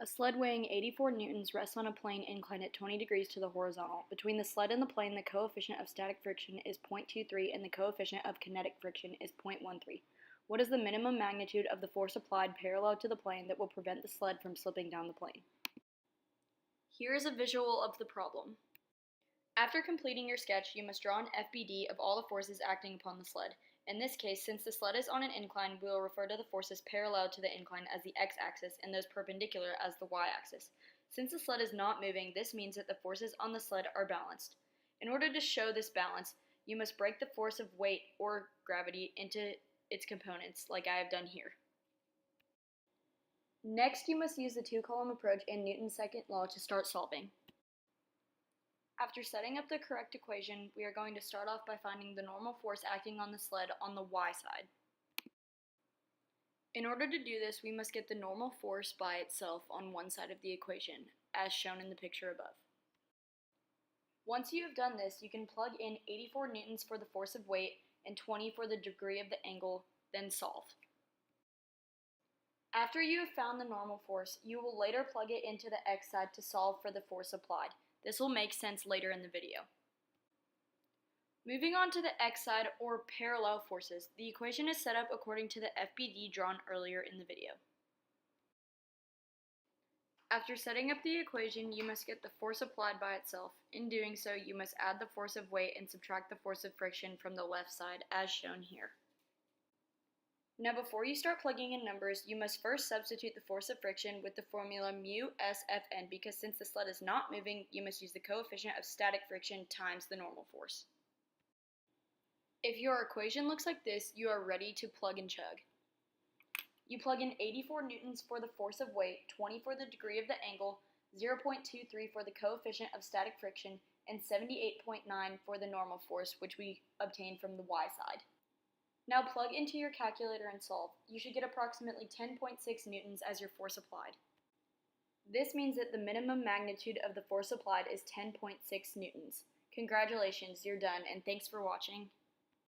A sled weighing 84 newtons rests on a plane inclined at 20 degrees to the horizontal. Between the sled and the plane, the coefficient of static friction is 0.23 and the coefficient of kinetic friction is 0.13. What is the minimum magnitude of the force applied parallel to the plane that will prevent the sled from slipping down the plane? Here is a visual of the problem. After completing your sketch, you must draw an FBD of all the forces acting upon the sled. In this case, since the sled is on an incline, we will refer to the forces parallel to the incline as the x-axis and those perpendicular as the y-axis. Since the sled is not moving, this means that the forces on the sled are balanced. In order to show this balance, you must break the force of weight or gravity into its components, like I have done here. Next, you must use the two-column approach and Newton's second law to start solving. After setting up the correct equation, we are going to start off by finding the normal force acting on the sled on the y side. In order to do this, we must get the normal force by itself on one side of the equation, as shown in the picture above. Once you have done this, you can plug in 84 newtons for the force of weight and 20 for the degree of the angle, then solve. After you have found the normal force, you will later plug it into the x side to solve for the force applied. This will make sense later in the video. Moving on to the x side, or parallel forces, the equation is set up according to the FBD drawn earlier in the video. After setting up the equation, you must get the force applied by itself. In doing so, you must add the force of weight and subtract the force of friction from the left side, as shown here. Now before you start plugging in numbers, you must first substitute the force of friction with the formula mu SFN, because since the sled is not moving, you must use the coefficient of static friction times the normal force. If your equation looks like this, you are ready to plug and chug. You plug in 84 newtons for the force of weight, 20 for the degree of the angle, 0.23 for the coefficient of static friction, and 78.9 for the normal force, which we obtained from the y side. Now plug into your calculator and solve. You should get approximately 10.6 newtons as your force applied. This means that the minimum magnitude of the force applied is 10.6 newtons. Congratulations, you're done, and thanks for watching.